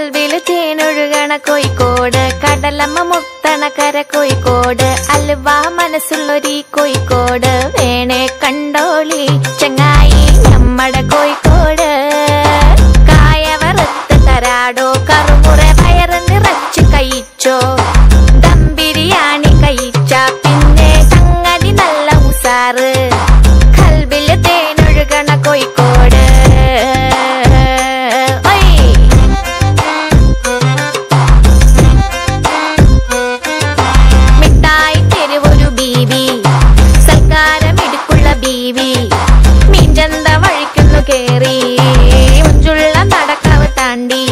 കൽവില് തേനൊഴുകണ കോഴിക്കോട്, കടലമ്മ മുത്തണ കര കോഴിക്കോട്, അലുവ മനസ്സുള്ളൊരീ കോഴിക്കോട്, വേണേ കണ്ടോളി ചങ്ങായി നമ്മടെ കോഴിക്കോട്. കായ വറുത്ത് തരാടോ, കറുമുറ വയറ് നിറച്ച് കഴിച്ചോ, ദം ബിരിയാണി കഴിച്ച പിന്നെ സംഗതി നല്ല ഉസാറ്. കൽവില് തേനൊഴുകണ കോഴിക്കോട്. മിഠായി തെരുവൊരു ബീവി, സൽക്കാരമിടുക്കുള്ള ബീവി, മീൻചന്ത വഴിക്കുന്നു കേറി, മുഞ്ചുള്ള നടക്കാവ് താണ്ടി,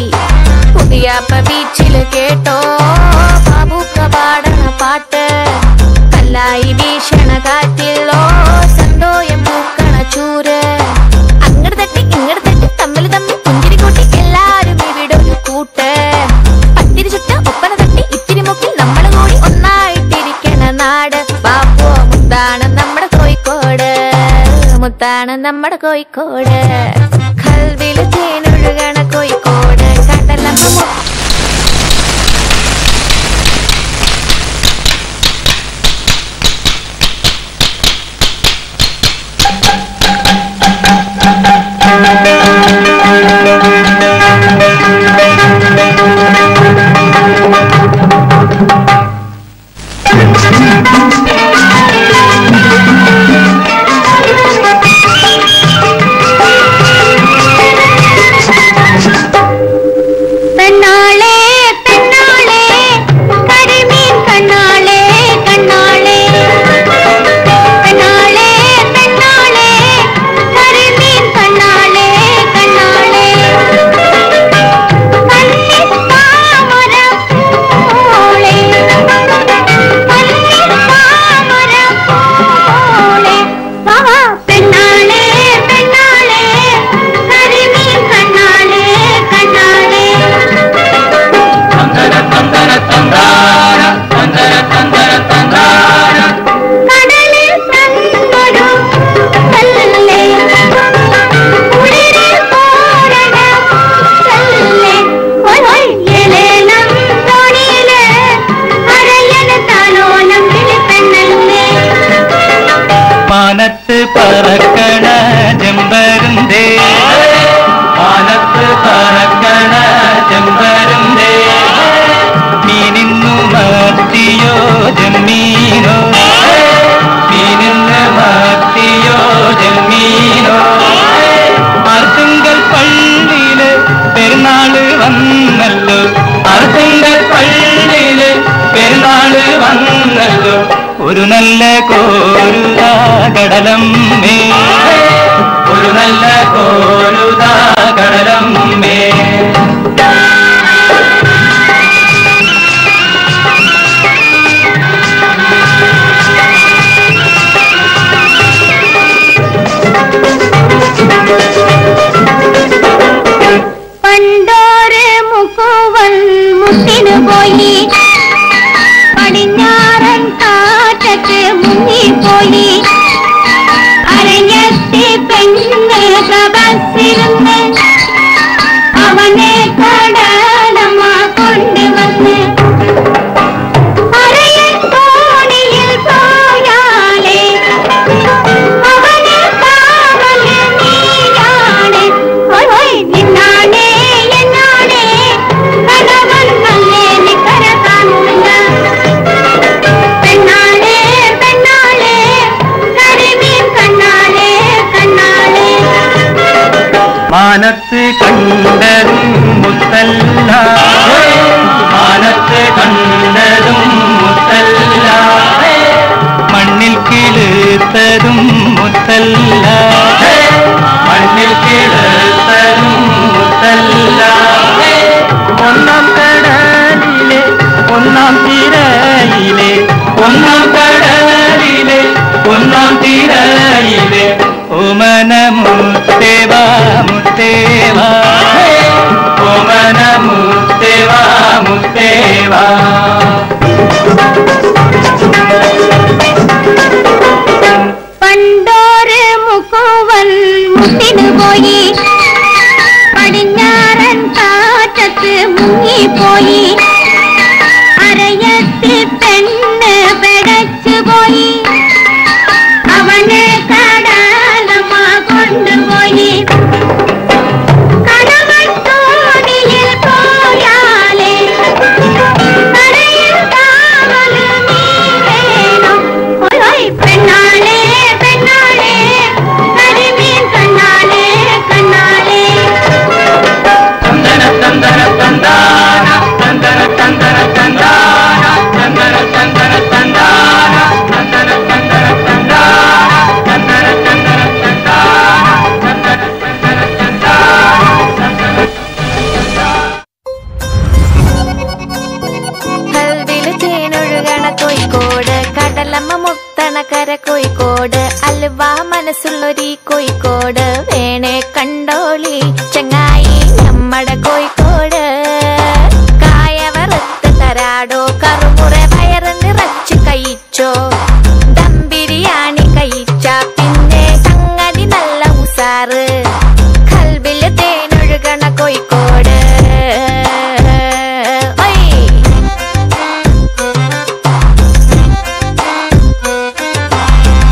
പുതിയാപ്പ ബീച്ചില് കേട്ടോ ബാബുക്ക പാടണ പാട്ട്, കല്ലായി വീശണ കാറ്റില്ലോ സന്തോയം പൂക്കണ ചൂര്. അങ്ങട് തട്ടി ഇങ്ങട് തട്ടി തമ്മിൽ തമ്മിൽ പുഞ്ചിരി കൂട്ടി എല്ലാരും ഇവിടെ ഒരു കൂട്ട്. പത്തിരി ചുട്ട് ഒപ്പന തട്ടി ഇത്തിരി മുക്കിൽ നമ്മൾ കൂടി ഒന്നായിട്ടിരിക്കണ നാട്. ബാപ്പോ മുത്താണ് നമ്മുടെ കോഴിക്കോട്, മുത്താണ് നമ്മുടെ കോഴിക്കോട്. കൽവില് തേനൊഴുകണ കോഴിക്കോട്, കടലമ്മ മാനത്ത് പറക്കണ ചെമ്പരുന്തേ, മാനത്ത് പറക്കണ ചെമ്പരുന്തേ, മീനിന്നു മത്തിയോ ജമ്മീനോ, മീനിന്ന് മത്തിയോ ജമ്മീനോ. അർത്തുങ്കൽ പള്ളിയില് പെരുന്നാള് വന്നല്ലോ, അർത്തുങ്കൽ പള്ളിയില് പെരുന്നാള് വന്നല്ലോ. ഒരു നല്ല കോരുതാ കടലമ്മേ, ഒരു നല്ല കോരുതാ കടലമ്മേ. പണ്ടോര് മുക്കുവൻ മുത്തിനു പോയി, പടിഞ്ഞാറൻ കാറ്റത്ത് മുങ്ങിപ്പോയി, അരഞ്ഞെത്തി പെണ്ണ് പ്രബസിരുന്ന് അവനെ കടലമ്മ കൊണ്ടുവന്ന്. അരയൻ തോണിയിൽ പോയാലേ അവന് കാവല് നീയാണ്. നിന്നാണേ എന്നാണേ കടവൻ നല്ലേ നിക്കര കാണുന്ന. പെണ്ണാളേ പെണ്ണാളേ കരിമീൻ കണ്ണാളേ കണ്ണാളേ. മാനത്ത് കണ്ടതും മുത്തല്ല, മാനത്ത് കണ്ടതും മുത്തല്ല, മണ്ണിൽ കിളുത്തതും മുത്തല്ല, മണ്ണിൽ കിളുത്തതും മുത്തല്ല. ഒന്നാം കടലിലെ ഒന്നാം തിരയിലെ, ഒന്നാം കടലിലെ ഒന്നാം തിരയിലെ, ഓമന മുത്തേവാ മുത്തേവാ, ഓമന മുത്തേവാ മുത്തേവാ. പണ്ടോര് മുക്കുവൻ മുത്തിനു പോയി, പടിഞ്ഞാറൻ കാറ്റത്ത് മനസ്സ് മുങ്ങിപ്പോയി അരയത്ത് പെണ്ണ് പെടച്ചുപോയി അവനെ കടലമ്മ കൊണ്ടുപോയി കടമത്തോണിയിൽ പോയാലേ കടയിൽ കാവല് നീ വേണം പെണ്ണാളെ പെണ്ണാളെ കരിമീൻ കണ്ണാളെ കണ്ണാളെ ചന്ദന ചന്ദന ചന്ദാന ചന്ദന ചന്ദന ചന്ദാന ചന്ദന ചന്ദന ചന്ദാന ചന്ദന ചന്ദന ചന്ദാന ചന്ദന ചന്ദന ചന്ദാന ചന്ദന ചന്ദന ചന്ദാന കൽവില് തേനൊഴുകണ കോഴിക്കോട് കടലമ്മ മുത്തണ കര കോഴിക്കോട് അൽവ മനസ്സുള്ളൊരീ കോഴിക്കോട് വേണേ കണ്ടോളി ചങ്ങായി നമ്മടെ കോഴിക്കോട് കായ വറുത്ത് തരാടോ കറുമുറ വയറ് നിറച്ച് കഴിച്ചോ ദം ബിരിയാണി കഴിച്ച പിന്നെ സംഗതി നല്ല ഉസാറ് കൽവില് തേനൊഴുകണ കോഴിക്കോട്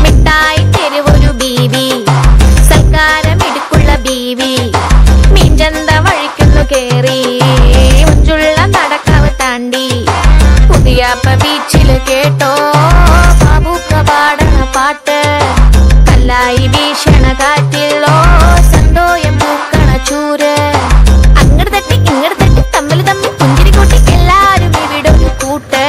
മിഠായി തെരുവൊരു ബീവി സൽക്കാരമിടുക്കുള്ള ബീവി മീൻചന്ത വഴിക്കുന്നു കേറി മുഞ്ചുള്ള നടക്കാവ് താണ്ടി പുതിയാപ്പ ബീച്ചില് കേട്ടോ ബാബുക്ക പാടണ പാട്ട് കല്ലായി വീശണ കാറ്റിലോ സന്തോയം പൂക്കണ ചൂര് അങ്ങട് തട്ടി ഇങ്ങട് തട്ടി തമ്മിൽ തമ്മിൽ പുഞ്ചിരി കൂട്ടി എല്ലാരും ഇവിടെ ഒരു കൂട്ട്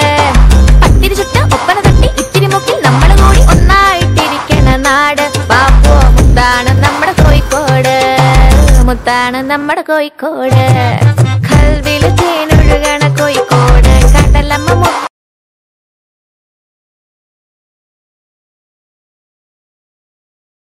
പത്തിരി ചുട്ട ഒപ്പന തട്ടി ഇത്തിരി മുക്കിൽ നമ്മള് കൂടി ഒന്നായിട്ടിരിക്കണ നാട് പാപ്പോ മുത്താണ് നമ്മുടെ കോഴിക്കോട് മുത്താണ് നമ്മുടെ കോഴിക്കോട് കൽവില് തേനൊഴുകണ കോഴിക്കോട്